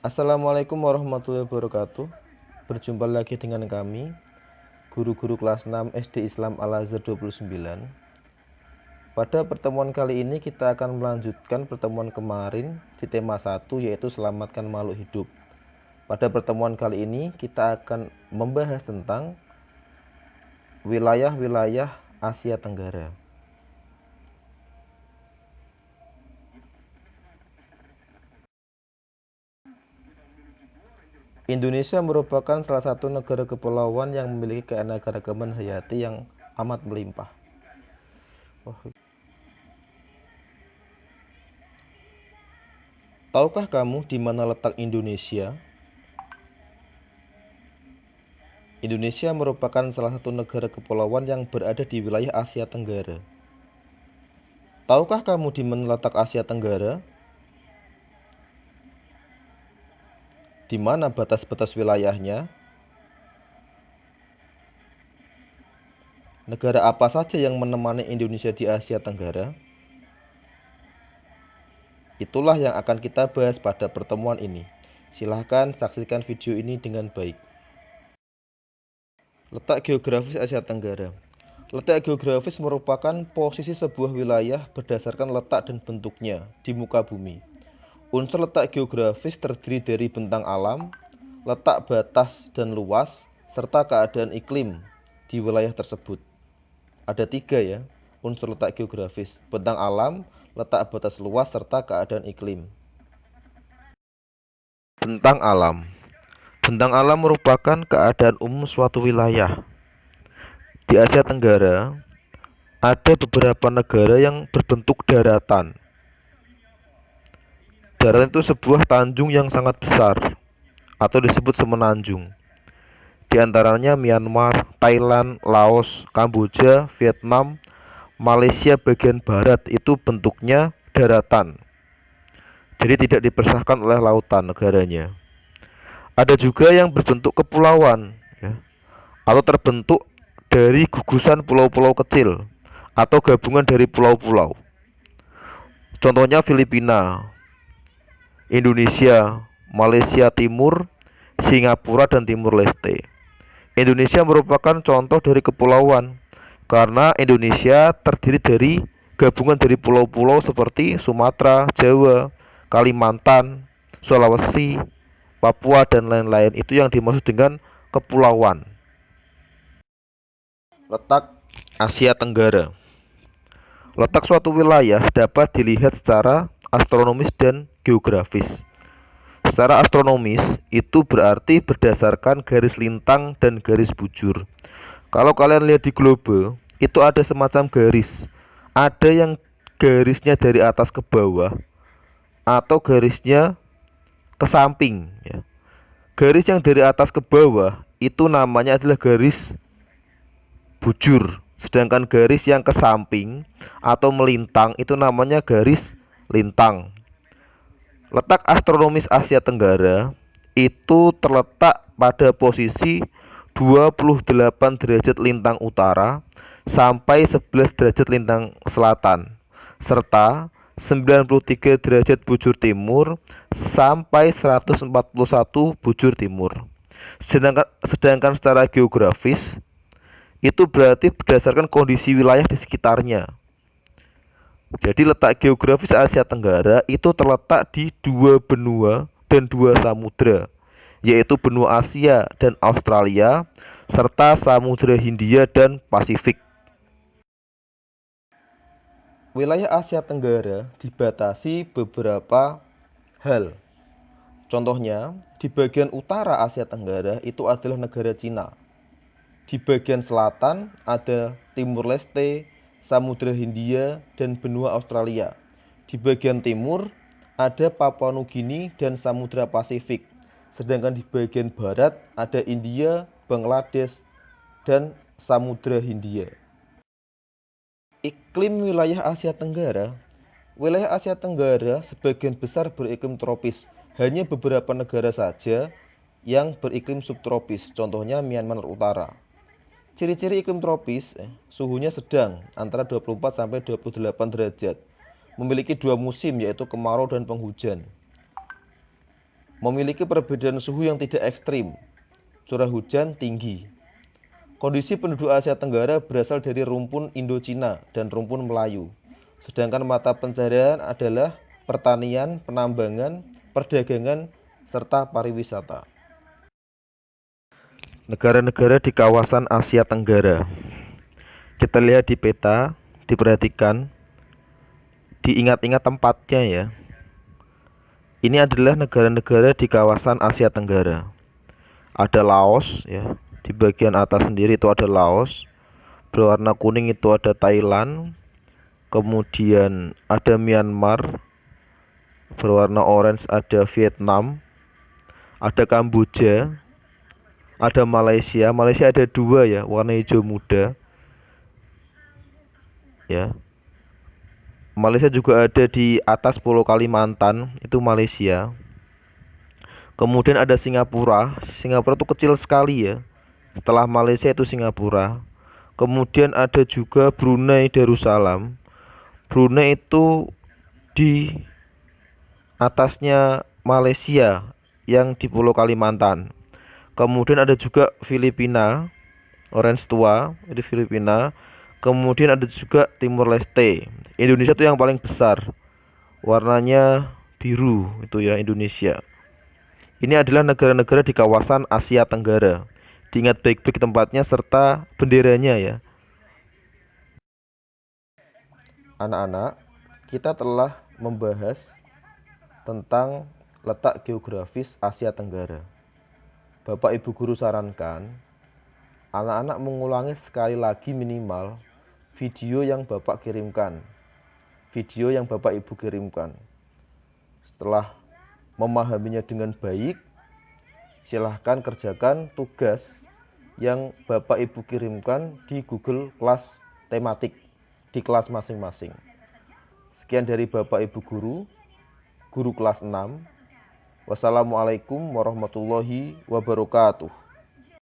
Assalamualaikum warahmatullahi wabarakatuh. Berjumpa lagi dengan kami, guru-guru kelas 6 SD Islam Al-Azhar 29. Pada pertemuan kali ini kita akan melanjutkan pertemuan kemarin di tema 1, yaitu selamatkan makhluk hidup. Pada pertemuan kali ini kita akan membahas tentang wilayah-wilayah Asia Tenggara. Indonesia merupakan salah satu negara kepulauan yang memiliki keanekaragaman hayati yang amat melimpah. Tahukah kamu di mana letak Indonesia? Indonesia merupakan salah satu negara kepulauan yang berada di wilayah Asia Tenggara. Tahukah kamu di mana letak Asia Tenggara? Di mana batas-batas wilayahnya? Negara apa saja yang menemani Indonesia di Asia Tenggara? Itulah yang akan kita bahas pada pertemuan ini. Silahkan saksikan video ini dengan baik. Letak geografis Asia Tenggara. Letak geografis merupakan posisi sebuah wilayah berdasarkan letak dan bentuknya di muka bumi. Unsur letak geografis terdiri dari bentang alam, letak batas dan luas, serta keadaan iklim di wilayah tersebut. Ada 3 ya, unsur letak geografis: bentang alam, letak batas luas, serta keadaan iklim. Bentang alam. Bentang alam merupakan keadaan umum suatu wilayah. Di Asia Tenggara, ada beberapa negara yang berbentuk daratan. Daratan itu sebuah tanjung yang sangat besar atau disebut semenanjung. Di antaranya Myanmar, Thailand, Laos, Kamboja, Vietnam, Malaysia bagian barat itu bentuknya daratan. Jadi tidak dipisahkan oleh lautan negaranya. Ada juga yang berbentuk kepulauan ya, atau terbentuk dari gugusan pulau-pulau kecil atau gabungan dari pulau-pulau. Contohnya Filipina, Indonesia, Malaysia Timur, Singapura, dan Timur Leste. Indonesia merupakan contoh dari kepulauan karena Indonesia terdiri dari gabungan dari pulau-pulau seperti Sumatera, Jawa, Kalimantan, Sulawesi, Papua, dan lain-lain. Itu yang dimaksud dengan kepulauan. Letak Asia Tenggara. Letak suatu wilayah dapat dilihat secara astronomis dan geografis. Secara astronomis itu berarti berdasarkan garis lintang dan garis bujur. Kalau kalian lihat di globe, itu ada semacam garis. Ada yang garisnya dari atas ke bawah atau garisnya ke samping ya. Garis yang dari atas ke bawah itu namanya adalah garis bujur. Sedangkan garis yang ke samping atau melintang itu namanya garis lintang. Letak astronomis Asia Tenggara itu terletak pada posisi 28 derajat lintang utara sampai 11 derajat lintang selatan, serta 93 derajat bujur timur sampai 141 bujur timur. Sedangkan secara geografis itu berarti berdasarkan kondisi wilayah di sekitarnya. Jadi letak geografis Asia Tenggara itu terletak di 2 benua dan 2 samudra, yaitu benua Asia dan Australia, serta Samudra Hindia dan Pasifik. Wilayah Asia Tenggara dibatasi beberapa hal. Contohnya, di bagian utara Asia Tenggara itu adalah negara Cina. Di bagian selatan ada Timur Leste, Samudra Hindia, dan benua Australia. Di bagian timur ada Papua Nugini dan Samudra Pasifik. Sedangkan di bagian barat ada India, Bangladesh, dan Samudra Hindia. Iklim wilayah Asia Tenggara. Wilayah Asia Tenggara sebagian besar beriklim tropis. Hanya beberapa negara saja yang beriklim subtropis, contohnya Myanmar Utara. Ciri-ciri iklim tropis, suhunya sedang antara 24 sampai 28 derajat. Memiliki 2 musim yaitu kemarau dan penghujan. memiliki perbedaan suhu yang tidak ekstrim, curah hujan tinggi. Kondisi penduduk Asia Tenggara berasal dari rumpun Indochina dan rumpun Melayu. Sedangkan mata pencaharian adalah pertanian, penambangan, perdagangan, serta pariwisata. Negara-negara di kawasan Asia Tenggara. Kita lihat di peta, diperhatikan, diingat-ingat tempatnya ya. Ini adalah negara-negara di kawasan Asia Tenggara. Ada Laos ya, di bagian atas sendiri itu ada Laos. Berwarna kuning itu ada Thailand. Kemudian ada Myanmar. Berwarna orange ada Vietnam. Ada Kamboja. Ada Malaysia. Malaysia ada dua ya, warna hijau muda. Ya. Malaysia juga ada di atas Pulau Kalimantan, itu Malaysia. Kemudian ada Singapura. Singapura itu kecil sekali ya. Setelah Malaysia itu Singapura. Kemudian ada juga Brunei Darussalam. Brunei itu di atasnya Malaysia yang di Pulau Kalimantan. Kemudian ada juga Filipina, orange tua, itu Filipina. Kemudian ada juga Timor Leste. Indonesia itu yang paling besar. Warnanya biru itu ya Indonesia. Ini adalah negara-negara di kawasan Asia Tenggara. Diingat baik-baik tempatnya serta benderanya ya. Anak-anak, kita telah membahas tentang letak geografis Asia Tenggara. Bapak Ibu guru sarankan anak-anak mengulangi sekali lagi minimal video yang Bapak kirimkan. Video yang Bapak Ibu kirimkan. Setelah memahaminya dengan baik, silahkan kerjakan tugas yang Bapak Ibu kirimkan di Google Kelas tematik di kelas masing-masing. Sekian dari Bapak Ibu guru kelas 6. Wassalamualaikum warahmatullahi wabarakatuh.